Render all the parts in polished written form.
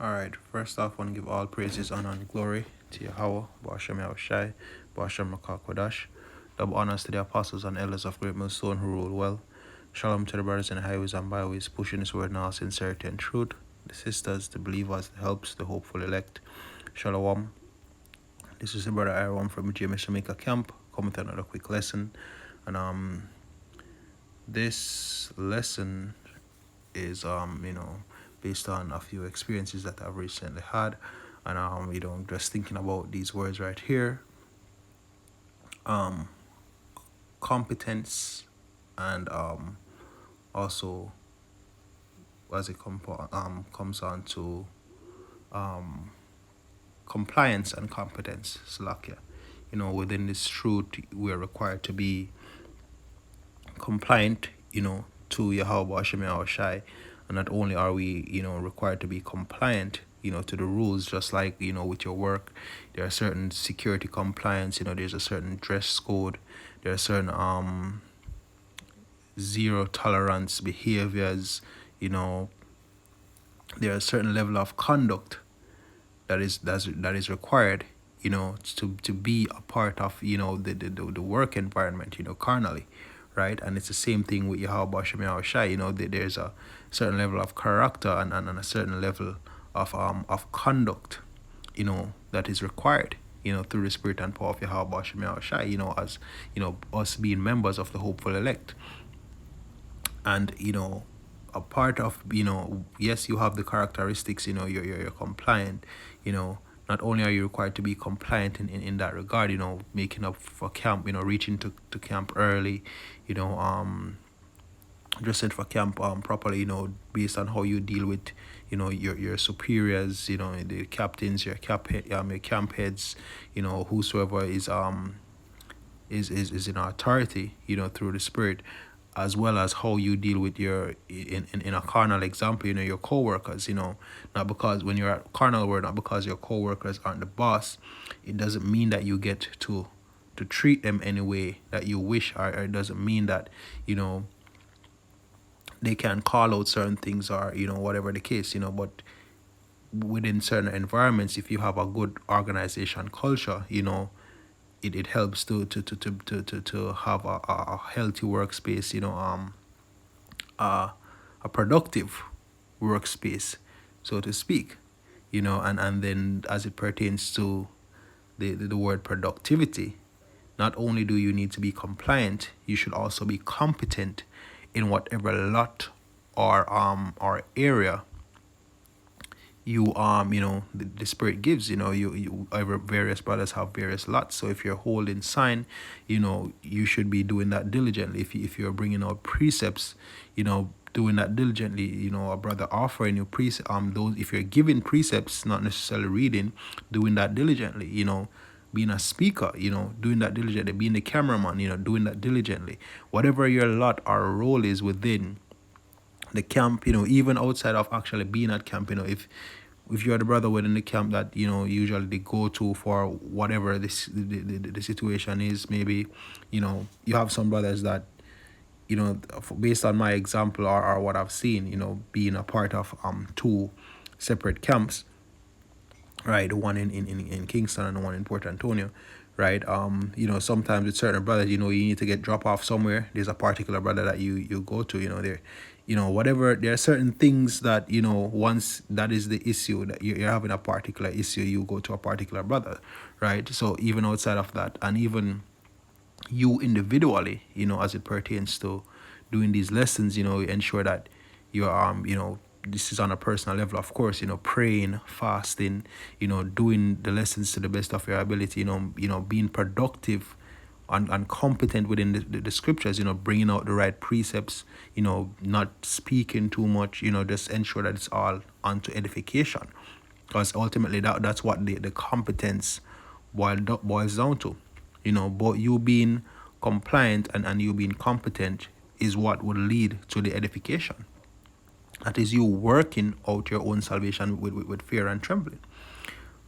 Alright, first off, I want to give all praises, honor, and glory to Yahweh, Ba'ashem Yahushai, Ba'ashem Kodash. Double honors to the apostles and elders of Great Millstone who rule well. Shalom to the brothers in the highways and byways, pushing this word in all sincerity and truth. The sisters, the believers, the helps, the hopeful elect. Shalom. This is the brother Aaron from GMS Jamaica Camp, coming to another quick lesson. And this lesson is based on a few experiences that I've recently had, and just thinking about these words right here, competence, and also as it comes on to compliance and competence, Slakia. Within this truth, we are required to be compliant, to Yahweh Hashem Yahushai. And not only are we, required to be compliant, to the rules, just like, with your work, there are certain security compliance, there's a certain dress code, there are certain zero tolerance behaviors, there are a certain level of conduct that is required, to be a part of, the work environment, carnally. Right, and it's the same thing with Yahweh Shem Yahushai. There's a certain level of character and a certain level of conduct, that is required, through the spirit and power of Yahweh Shem Yahushai, as us being members of the hopeful elect. And a part of, yes, you have the characteristics, you're compliant, not only are you required to be compliant in that regard, making up for camp, reaching to camp early, dressing for camp properly, based on how you deal with, your superiors, the captains, your camp heads, whosoever is in authority, through the spirit, as well as how you deal with your, in a carnal example, your co-workers, not because when you're at carnal world, not because your co-workers aren't the boss, it doesn't mean that you get to treat them any way that you wish, or it doesn't mean that, they can call out certain things, or, whatever the case, but within certain environments, if you have a good organization culture, it helps to have a healthy workspace, a productive workspace, so to speak, and then as it pertains to the word productivity, not only do you need to be compliant, you should also be competent in whatever lot or area you the spirit gives. You various brothers have various lots, so if you're holding sign, you should be doing that diligently. If you're bringing out precepts, doing that diligently. A brother offering you those, if you're giving precepts, not necessarily reading, doing that diligently. Being a speaker, doing that diligently. Being the cameraman, doing that diligently. Whatever your lot or role is within the camp, even outside of actually being at camp, if you're the brother within the camp that, usually they go to for whatever the situation is, maybe, you have some brothers that, based on my example or what I've seen, being a part of two separate camps, right, the one in Kingston and the one in Port Antonio, right, sometimes with certain brothers, you need to get drop off somewhere. There's a particular brother that you go to, there, whatever, there are certain things that, once that is the issue, that you're having a particular issue, you go to a particular brother, right? So even outside of that, and even you individually, as it pertains to doing these lessons, ensure that you're this is on a personal level, of course, praying, fasting, doing the lessons to the best of your ability, being productive and competent within the scriptures, bringing out the right precepts, not speaking too much, just ensure that it's all unto edification. Because ultimately that's what the competence boils down to. But you being compliant and you being competent is what will lead to the edification. That is you working out your own salvation with fear and trembling.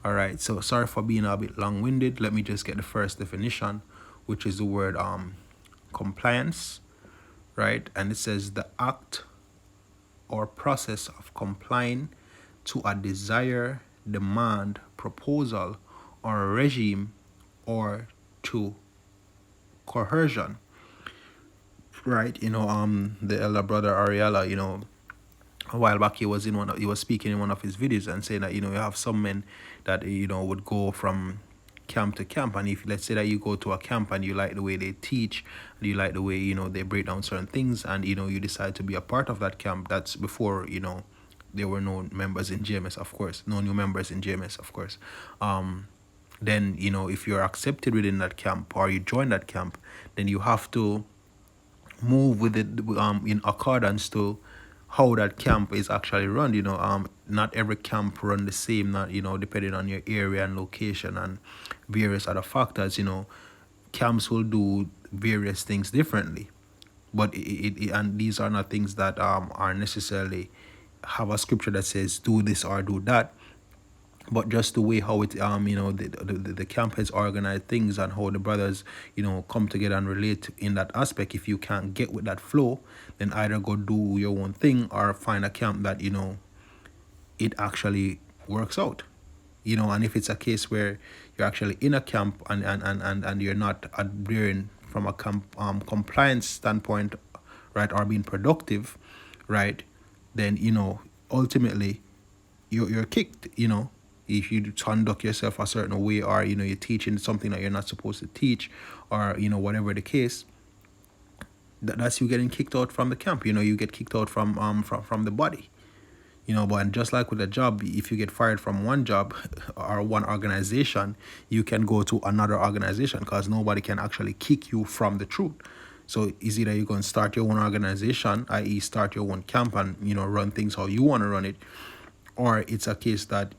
All right, so sorry for being a bit long-winded. Let me just get the first definition, which is the word compliance, right? And it says the act or process of complying to a desire, demand, proposal, or a regime, or to coercion. Right, the elder brother Ariella, a while back he was speaking in one of his videos and saying that you have some men that would go from camp to camp, and if let's say that you go to a camp and you like the way they teach and you like the way they break down certain things, and you decide to be a part of that camp. That's before there were no members in JMS, of course, no new members in JMS, of course. Then if you're accepted within that camp or you join that camp, then you have to move with it in accordance to how that camp is actually run. Not every camp run the same, not depending on your area and location and various other factors. Camps will do various things differently, but and these are not things that are necessarily have a scripture that says do this or do that, but just the way how it the camp has organized things and how the brothers come together and relate in that aspect. If you can't get with that flow, then either go do your own thing or find a camp that it actually works out. And if it's a case where you're actually in a camp and you're not adhering from a camp compliance standpoint, right, or being productive, right, then ultimately you're kicked. If you conduct yourself a certain way, or you're teaching something that you're not supposed to teach, or whatever the case, that's you getting kicked out from the camp. You get kicked out from the body. But just like with a job, if you get fired from one job or one organization, you can go to another organization, because nobody can actually kick you from the truth. So it's either you're going to start your own organization, i.e. start your own camp and run things how you want to run it, or it's a case that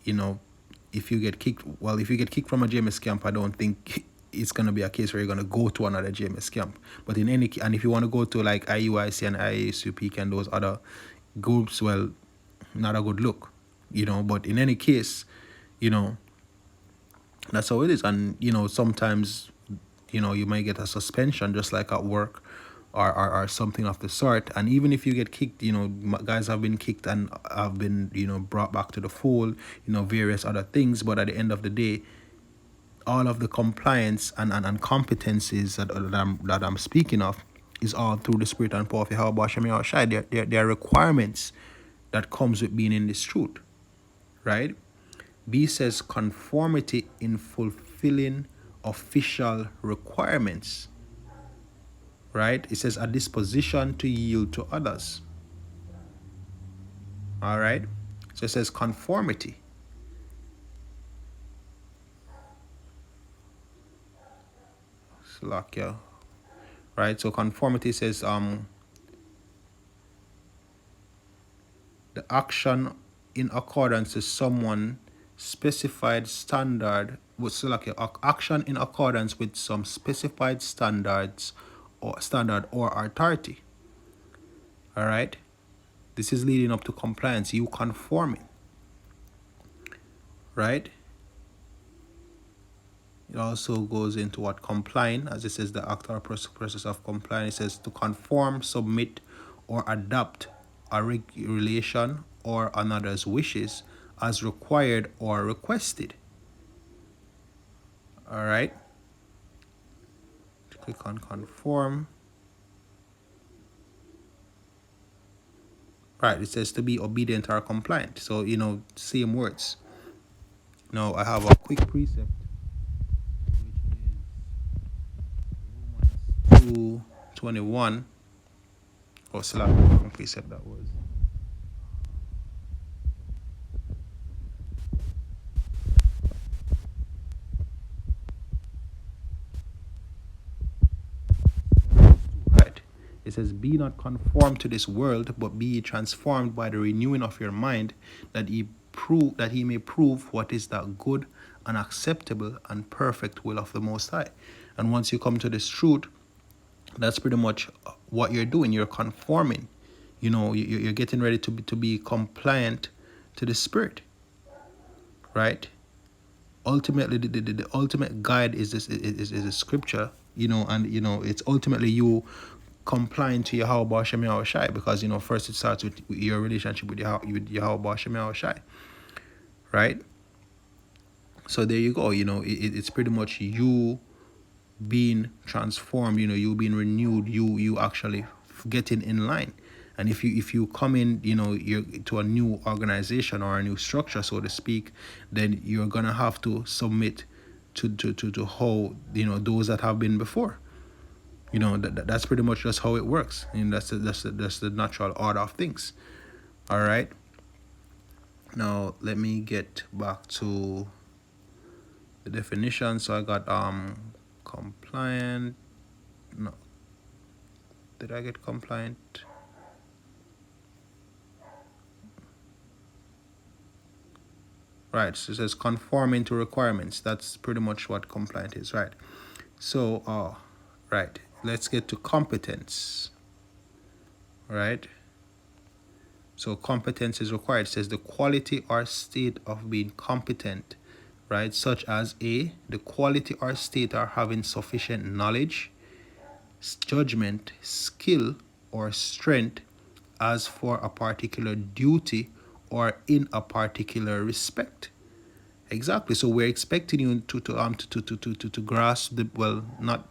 if you get kicked from a JMS camp, I don't think it's going to be a case where you're going to go to another JMS camp. But and if you want to go to like IUIC and IASUP and those other groups, well, not a good look, but in any case, that's how it is. And sometimes you might get a suspension, just like at work, or something of the sort. And even if you get kicked, guys have been kicked and have been brought back to the fold, various other things. But at the end of the day, all of the compliance and competencies that I'm speaking of is all through the spirit and power of Yahweh Shem Shai. They're requirements that comes with being in this truth, right? B says conformity in fulfilling official requirements, right? It says a disposition to yield to others. All right? So it says conformity. Slakia. Right? So conformity says the action in accordance to someone specified standard with action in accordance with some specified standard or authority. All right, this is leading up to compliance, you conforming, right? It also goes into what complying, as it says the act or process of complying. It says to conform, submit, or adopt a regulation or another's wishes as required or requested. All right. Click on conform. Right. It says to be obedient or compliant. So same words. Now I have a quick precept, which is Romans 2:21. Oh, slack precept that was. It says, be not conformed to this world, but be transformed by the renewing of your mind, that he may prove what is that good and acceptable and perfect will of the Most High. And once you come to this truth, that's pretty much what you're doing. You're conforming. You're getting ready to be compliant to the Spirit, right? Ultimately, the ultimate guide is this is a scripture, and it's ultimately you complying to Yahweh Shem Shai, because first it starts with your relationship with Yahweh Shem Shai. right? So there you go. It's pretty much you being transformed. You being renewed. You actually getting in line. And if you come in, you're to a new organization or a new structure, so to speak, then you're gonna have to submit to how those that have been before. That's pretty much just how it works. And that's the natural order of things. All right. Now let me get back to the definition. So I got compliant. No, did I get compliant? Right. So it says conforming to requirements. That's pretty much what compliant is, right? So right. Let's get to competence. Right. So competence is required. It says the quality or state of being competent, right? Such as the quality or state of having sufficient knowledge, judgment, skill, or strength as for a particular duty or in a particular respect. Exactly. So we're expecting you to grasp the, well, not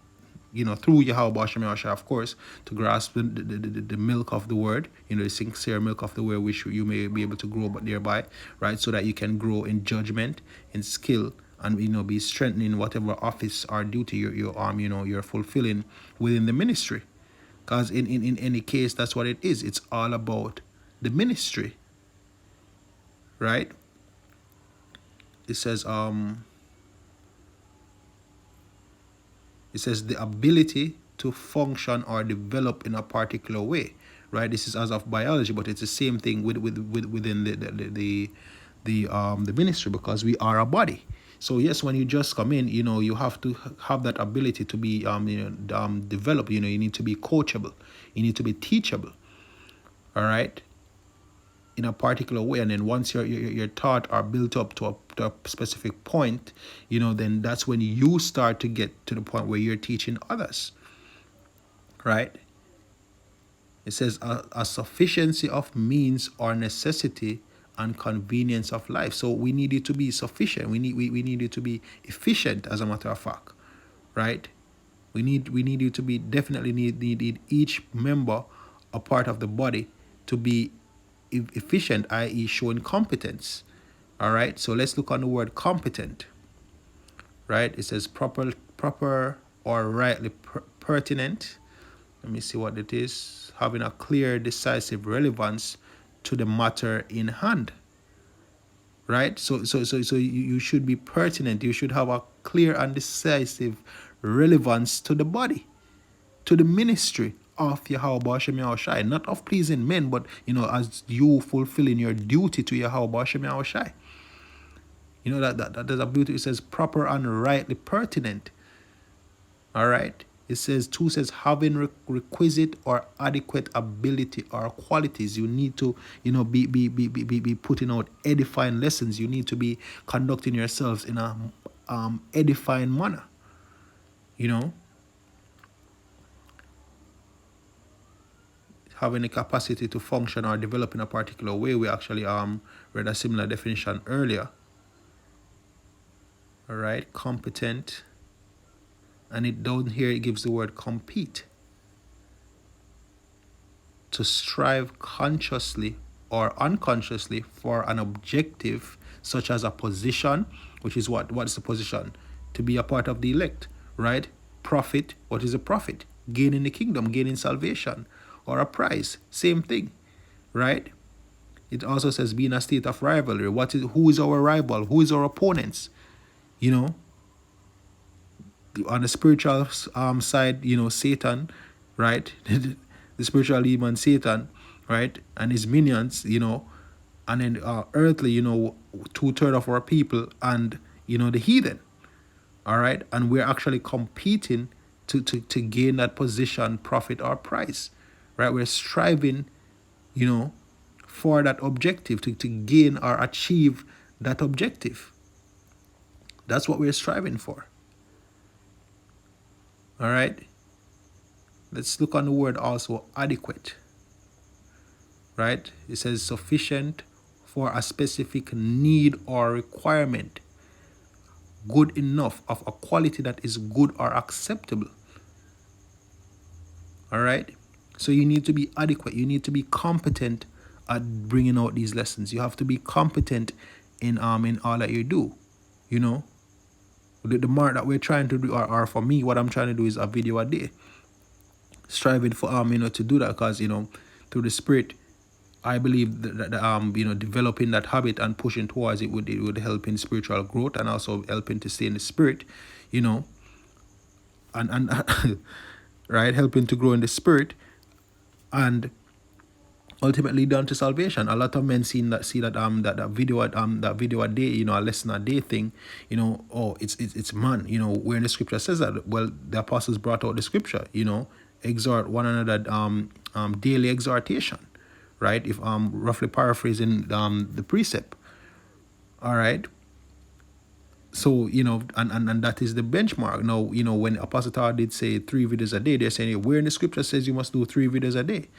through Yahweh Hashem Yahshua, of course, to grasp the milk of the word, the sincere milk of the word, which you may be able to grow but thereby, right? So that you can grow in judgment, in skill, and be strengthened in whatever office or duty you're fulfilling within the ministry. Because in any case, that's what it is. It's all about the ministry, right? It says the ability to function or develop in a particular way, right? This is as of biology, but it's the same thing within the ministry, because we are a body. So yes, when you just come in, you have to have that ability to be developed. You need to be coachable, you need to be teachable, all right, in a particular way. And then once your thought are built up to a specific point, then that's when you start to get to the point where you're teaching others, right? It says a sufficiency of means or necessity and convenience of life. So we need it to be sufficient. We need it to be efficient, as a matter of fact, right? We need you to be definitely need each member, a part of the body, to be efficient, i.e., showing competence. All right. So let's look on the word competent. Right. It says proper or rightly pertinent. Let me see what it is. Having a clear, decisive relevance to the matter in hand. Right? So you should be pertinent. You should have a clear and decisive relevance to the body, to the ministry of Yahweh Hashem Yahushai, not of pleasing men, but as you fulfilling your duty to Yahweh Hashem Yahushai. That there's a beauty. It says proper and rightly pertinent. All right. It says 2 says having requisite or adequate ability or qualities. You need to be putting out edifying lessons. You need to be conducting yourselves in a edifying manner. Having the capacity to function or develop in a particular way. We actually read a similar definition earlier. All right, competent. And it down here it gives the word compete. To strive consciously or unconsciously for an objective, such as a position, which is what's the position? To be a part of the elect, right? Profit, what is a profit? Gaining the kingdom, gaining salvation, or a prize, same thing, right? It also says be in a state of rivalry. Who is our rival? Who is our opponents? On the spiritual side, Satan, right? The spiritual demon Satan, right? And his minions, and then earthly, 2/3 of our people, and the heathen. All right. And we're actually competing to gain that position, profit, or prize. Right? We're striving, for that objective, to gain or achieve that objective. That's what we're striving for. All right. Let's look on the word also adequate. Right? It says sufficient for a specific need or requirement, good enough, of a quality that is good or acceptable. All right. So you need to be adequate. You need to be competent at bringing out these lessons. You have to be competent in all that you do. You know, the mark that we're trying to do, or for me, what I'm trying to do is a video a day. Striving for to do that, because through the Spirit, I believe that developing that habit and pushing towards it would help in spiritual growth, and also helping to stay in the Spirit, you know, and right, helping to grow in the Spirit, and ultimately lead on to salvation. A lot of men see that video a day, a lesson a day thing, oh, it's man, where in the scripture says that. Well, the apostles brought out the scripture, exhort one another, daily exhortation, right? If roughly paraphrasing the precept. All right. So, and that is the benchmark. Now, when Apostle Paul did say 3 videos a day, they're saying, where in the scripture says you must do 3 videos a day?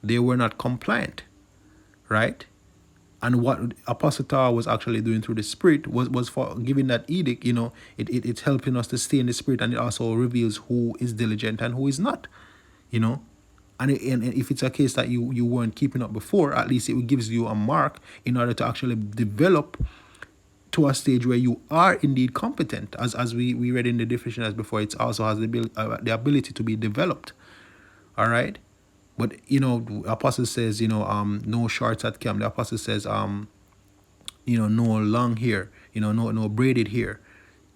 They were not compliant, right? And what Apostle Paul was actually doing through the Spirit was for giving that edict, it's helping us to stay in the Spirit, and it also reveals who is diligent and who is not, And if it's a case that you weren't keeping up before, at least it gives you a mark in order to actually develop to a stage where you are indeed competent. As we read in the definition as before, it also has the ability to be developed. All right. But the apostle says, no shorts at camp. The apostle says, no long hair, no braided hair.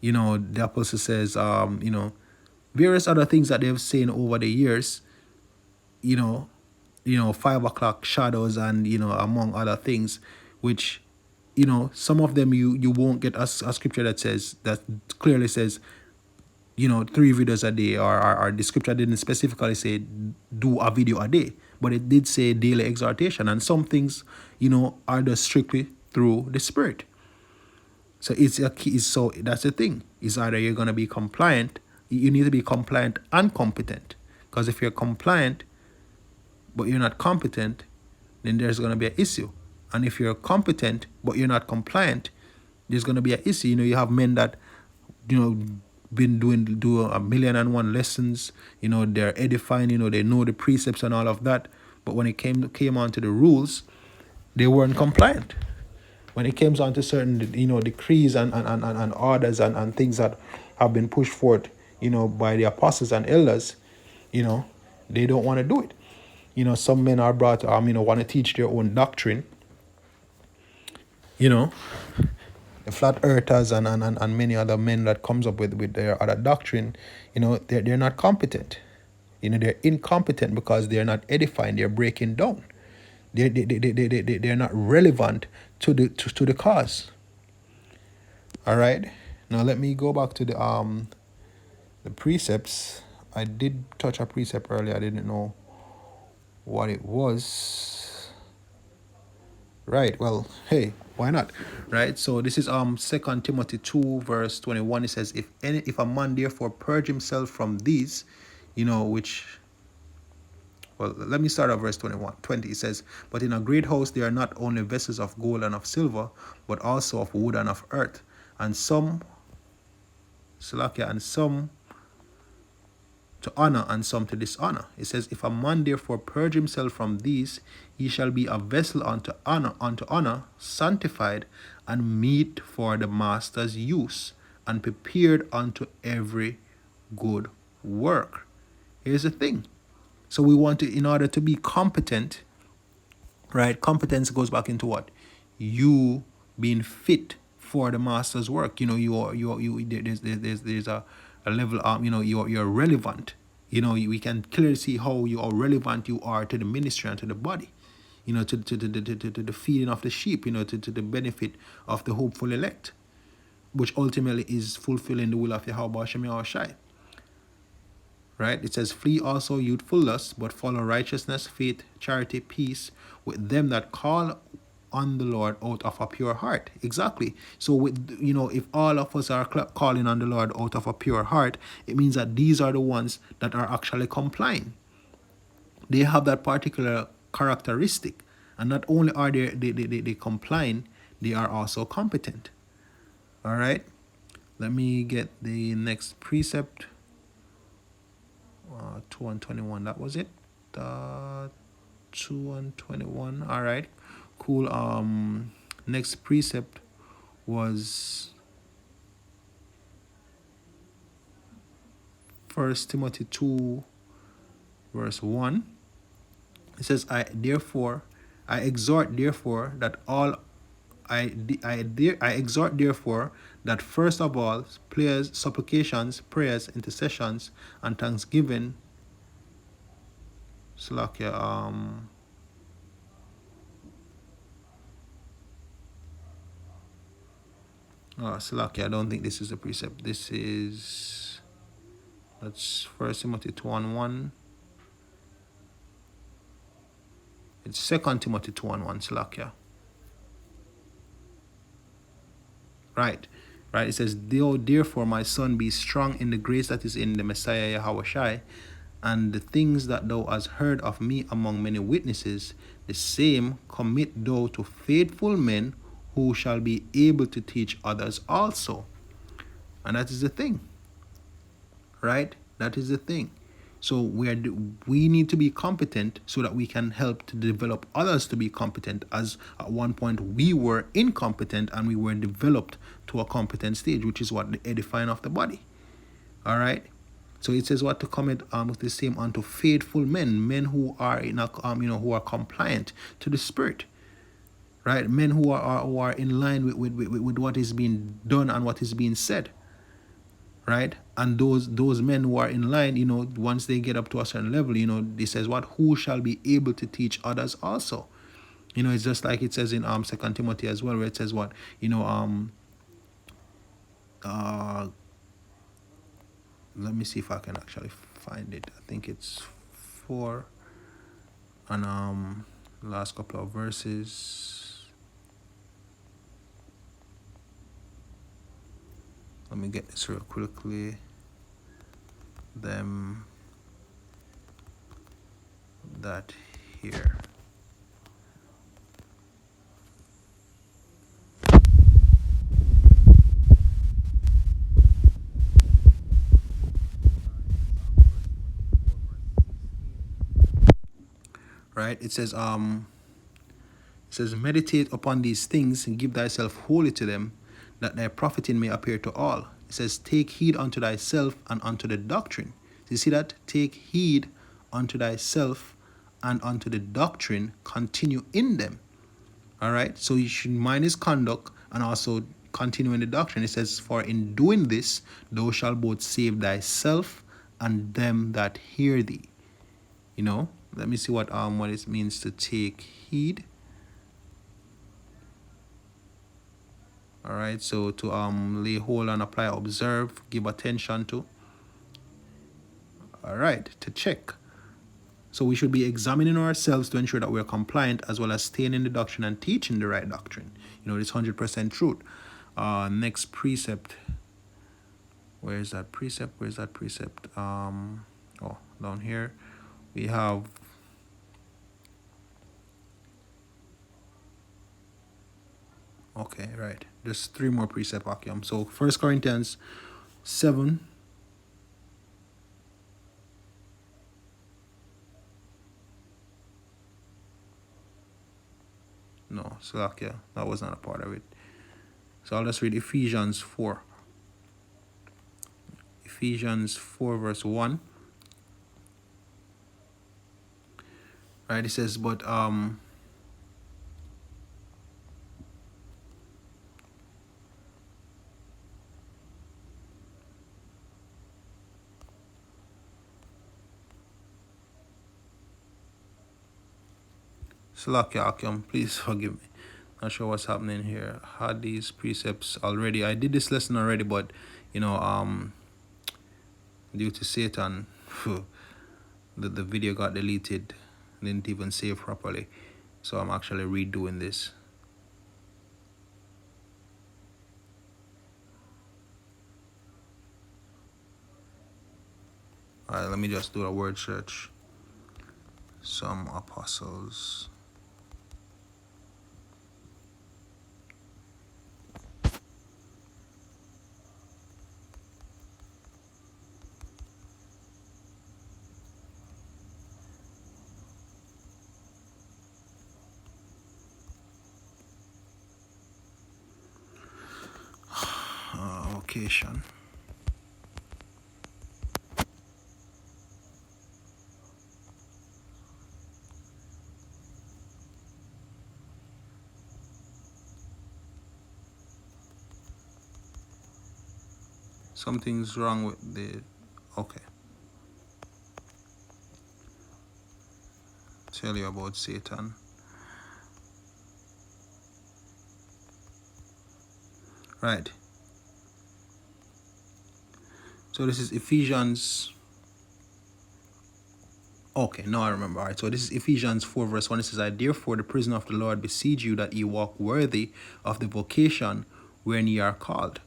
The apostle says, various other things that they've seen over the years, 5 o'clock shadows, and among other things, which some of them you won't get a scripture that clearly says 3 videos a day, or the scripture didn't specifically say do a video a day, but it did say daily exhortation, and some things are just strictly through the Spirit. So it's a key. So that's the thing, is either you're going to be compliant, you need to be compliant and competent, because if you're compliant but you're not competent, then there's going to be an issue. And if you're competent but you're not compliant, there's going to be an issue. You have men that been doing 1,000,001 lessons, they're edifying, they know the precepts and all of that, but when it came on to the rules, they weren't compliant. When it came on to certain decrees and orders and things that have been pushed forth by the apostles and elders, they don't want to do it. Some men are brought want to teach their own doctrine, the flat earthers and many other men that comes up with their other doctrine, they're not competent. They're incompetent because they're not edifying, they're breaking down. They're not relevant to the cause. All right. Now let me go back to the precepts. I did touch a precept earlier. I didn't know what it was. Right. Well, hey, why not? Right. So this is 2 Timothy 2 verse 21. It says, if a man therefore purge himself from these, which, well, let me start at verse 20. It says, but in a great house there are not only vessels of gold and of silver, but also of wood and of earth, and some to honor and some to dishonor. It says, if a man therefore purge himself from these, he shall be a vessel unto honor, sanctified, and meet for the master's use, and prepared unto every good work. Here's the thing. So we want to, in order to be competent, right? Competence goes back into what? You being fit for the master's work. There's a level of, you're relevant. We can clearly see how you are relevant you are to the ministry and to the body, to the feeding of the sheep, to the benefit of the hopeful elect, which ultimately is fulfilling the will of Yahweh Shem Yahushai. Right? It says, flee also youthful lusts, but follow righteousness, faith, charity, peace with them that call on the Lord out of a pure heart. Exactly. So if all of us are calling on the Lord out of a pure heart, it means that these are the ones that are actually complying. They have that particular characteristic. And not only are they complying, they are also competent. All right. Let me get the next precept. 2 and 21. That was it. 2 and 21. All right. Cool. Next precept was 1 Timothy 2, verse 1. It says, I exhort therefore that all I exhort therefore that first of all prayers, supplications, prayers, intercessions, and thanksgiving. Slakia, Slakia, I don't think this is a precept. That's 1 Timothy 2 and 1. It's 2 Timothy 2 and 1, Slakia. Right. Right. It says, therefore, my son, be strong in the grace that is in the Messiah Yahushai, and the things that thou hast heard of me among many witnesses, the same commit thou to faithful men who shall be able to teach others also. And that is the thing. Right? That is the thing. So we need to be competent so that we can help to develop others to be competent, as at one point we were incompetent and we were developed to a competent stage, which is what the edifying of the body. All right. So it says what to commit with the same unto faithful men who are in a who are compliant to the Spirit. Right? Men who are in line with what is being done and what is being said. Right? And those men who are in line, once they get up to a certain level, it says what, who shall be able to teach others also. It's just like it says in 2 Timothy as well, where it says what, let me see if I can actually find it. I think it's 4 and last couple of verses. Let me get this real quickly. Them that here. Right? It says meditate upon these things and give thyself wholly to them, that thy profiting may appear to all. It says, take heed unto thyself and unto the doctrine. So you see that? Take heed unto thyself and unto the doctrine, continue in them. All right? So you should mind his conduct and also continue in the doctrine. It says, for in doing this, thou shalt both save thyself and them that hear thee. Let me see what it means to take heed. All right, so to lay hold and apply, observe, give attention to. All right, to check. So we should be examining ourselves to ensure that we're compliant, as well as staying in the doctrine and teaching the right doctrine. This 100% truth. Next precept. Where's that precept? Down here we have okay, right. There's 3 more precept, Akim. So 1 Corinthians 7. No, Slovakia. That was not a part of it. So I'll just read Ephesians 4. Ephesians 4 verse 1. Right, it says, but Slovakia, Akim, please forgive me. Not sure what's happening here. Had these precepts already. I did this lesson already, but due to Satan, the video got deleted. Didn't even save properly. So I'm actually redoing this. Alright, let me just do a word search. Some apostles. vocation. Something's wrong with the. Okay. Tell you about Satan. Right. So this is Ephesians. Okay, now I remember. All right, so this is Ephesians 4, verse 1. It says, I therefore, the prisoner of the Lord, beseech you that ye walk worthy of the vocation wherein ye are called.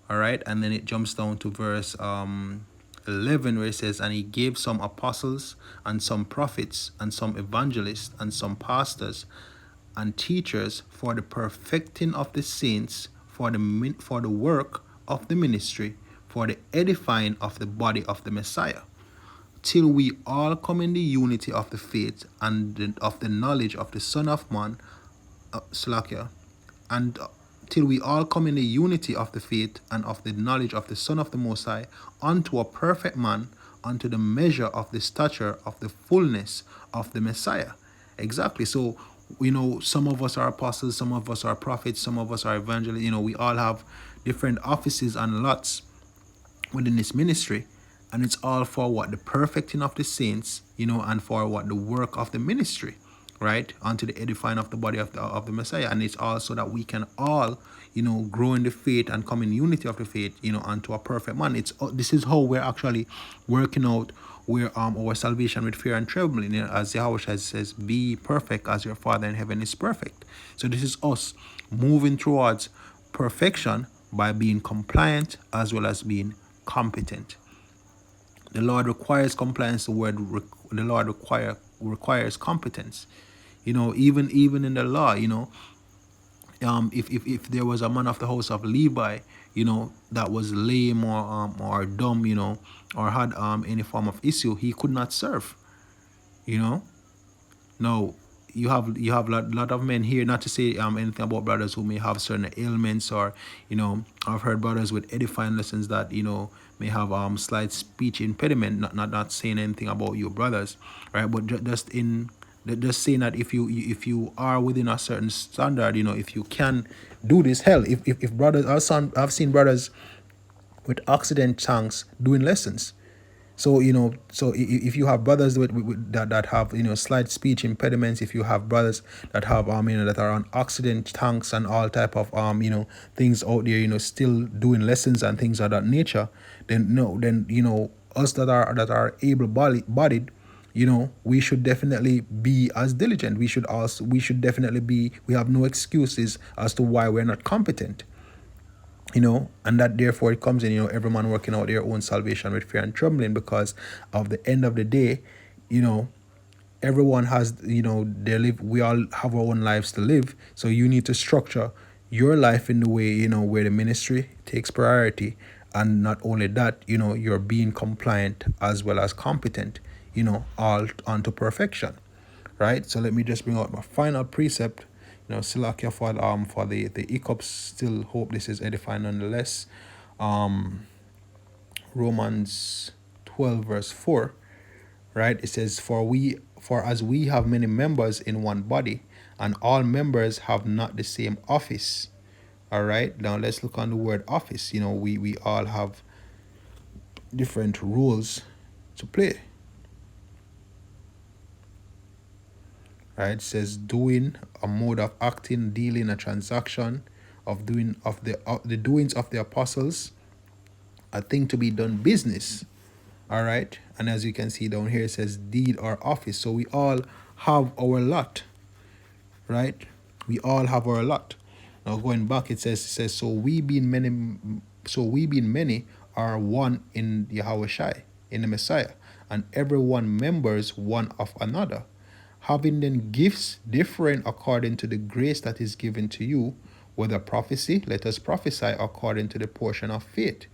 All right, and then it jumps down to verse 11, where it says, and he gave some apostles, and some prophets, and some evangelists, and some pastors, and teachers for the perfecting of the saints, for the work of the ministry, for the edifying of the body of the Messiah, till we all come in the unity of the faith and of the knowledge of the Son of Man, Slakia, and till we all come in the unity of the faith and of the knowledge of the Son of the Most High, unto a perfect man, unto the measure of the stature of the fullness of the Messiah. Exactly. So, some of us are apostles, some of us are prophets, some of us are evangelists. We all have different offices and lots within this ministry, and it's all for what? The perfecting of the saints, and for what? The work of the ministry, right? Unto the edifying of the body of the Messiah. And it's also that we can all, grow in the faith and come in unity of the faith, unto a perfect man. This is how we're actually working out where our salvation with fear and trembling, as Yahweh says, be perfect as your Father in heaven is perfect. So this is us moving towards perfection by being compliant as well as being competent. The Lord requires compliance. The Lord requires competence. Even in the law, if there was a man of the house of Levi, that was lame or dumb, or had any form of issue, he could not serve. Now, you have a lot of men here, not to say anything about brothers who may have certain ailments, or I've heard brothers with edifying lessons that may have slight speech impediment. Not saying anything about you brothers, right? But just saying that if you are within a certain standard, if you can do this, hell, if brothers, I've seen brothers with accident tanks doing lessons. So if you have brothers that have slight speech impediments, if you have brothers that have that are on accident tanks and all type of things out there, still doing lessons and things of that nature, then us that are able bodied, we should definitely be as diligent. We should definitely be. We have no excuses as to why we're not competent. And that therefore it comes in, every man working out their own salvation with fear and trembling, because of the end of the day, everyone has, we all have our own lives to live. So you need to structure your life in the way, where the ministry takes priority. And not only that, you're being compliant as well as competent, all onto perfection. Right? So let me just bring out my final precept. Silakia for the hiccups. Still hope this is edifying nonetheless. Romans 12 verse 4, right? It says, for as we have many members in one body, and all members have not the same office. All right, now let's look on the word office. We all have different roles to play. Right? It says doing, a mode of acting, dealing, a transaction, of the doings of the apostles, a thing to be done, business. All right, and as you can see down here, it says deed or office. So we all have our lot, right? We all have our lot. Now going back, it says so we being many are one in Yahweh Shai, in the Messiah, and everyone members one of another, having then gifts differing according to the grace that is given to you, whether prophecy, let us prophesy according to the portion of faith.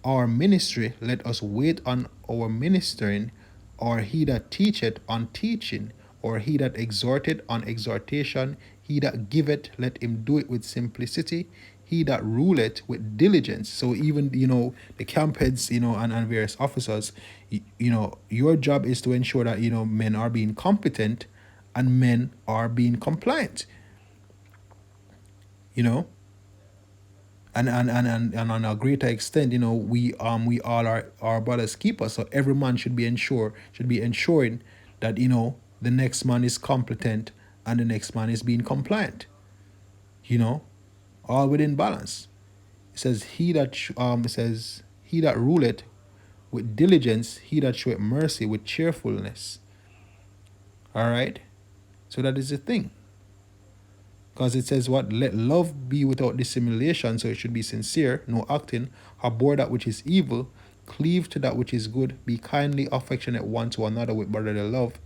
Our ministry, let us wait on our ministering, or he that teacheth on teaching, or he that exhorteth on exhortation, he that giveth, let him do it with simplicity, he that ruleth with diligence. So even, the camp heads, and various officers, your job is to ensure that, men are being competent and men are being compliant, you know and on a greater extent, we all are our brother's keepers. So every man should be ensuring that, the next man is competent and the next man is being compliant, you know all within balance. It says he that ruleth with diligence, he that showeth mercy with cheerfulness. All right, so that is the thing. Because it says what? Let love be without dissimulation. So it should be sincere, no acting. Abhor that which is evil. Cleave to that which is good. Be kindly affectionate one to another with brotherly love.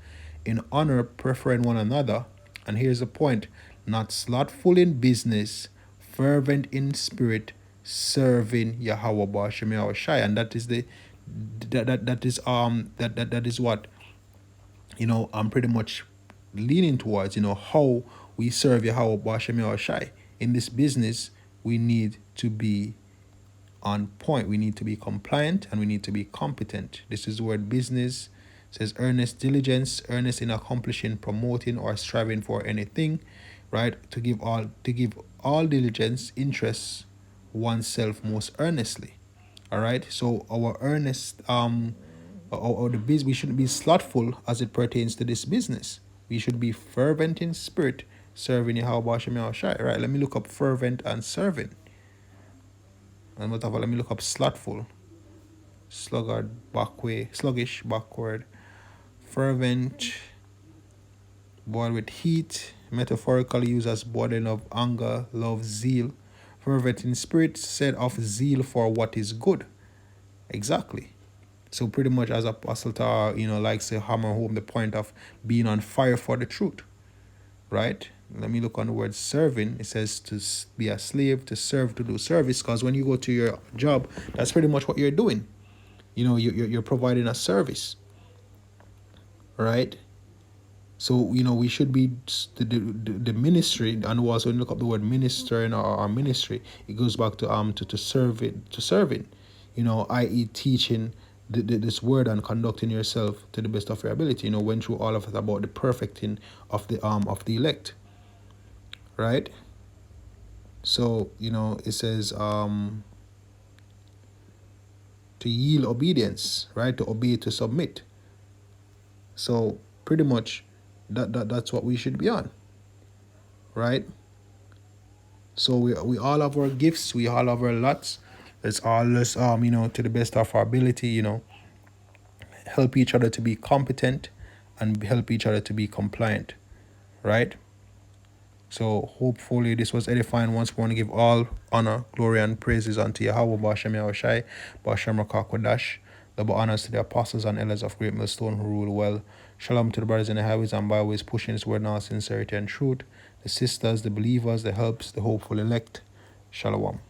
In honor, preferring one another. And here's the point: not slothful in business, fervent in spirit, serving Yahweh Bashem Yahweh Shai. And that is that is what, I'm pretty much leaning towards, how we serve Yahweh Bashem Yahweh Shai. In this business, we need to be on point. We need to be compliant and we need to be competent. This is the word business. It says earnest diligence, earnest in accomplishing, promoting, or striving for anything, right? To give all diligence, interest oneself most earnestly. All right. So our earnest or the biz we shouldn't be slothful as it pertains to this business. We should be fervent in spirit, serving Yahweh Hashem Yahushai. Right. Let me look up fervent and serving. And whatever, let me look up slothful. Sluggish, backward. Fervent, boiled with heat, metaphorically used as boiling of anger, love, zeal. Fervent in spirit, said of zeal for what is good. Exactly. So pretty much as Apostle Tar, likes to hammer home the point of being on fire for the truth, right? Let me look on the word serving. It says to be a slave, to serve, to do service. Because when you go to your job, that's pretty much what you're doing. You're providing a service, right? So, we should be the ministry, and also when you look up the word minister in our ministry, it goes back to serving, i.e. teaching this word and conducting yourself to the best of your ability. Went through all of it about the perfecting of the elect, right? So, it says to yield obedience, right? To obey, to submit. So pretty much that's what we should be on, right? So we all have our gifts, we all have our lots. Let's all to the best of our ability, help each other to be competent and help each other to be compliant, right? So hopefully this was edifying. Once we want to give all honor, glory, and praises unto Yahweh Bashem Yahushai, Bashem Rakakwadash. Double honors to the apostles and elders of Great Millstone who rule well. Shalom to the brothers in the highways and byways pushing his word in all sincerity and truth. The sisters, the believers, the helps, the hopeful elect. Shalom.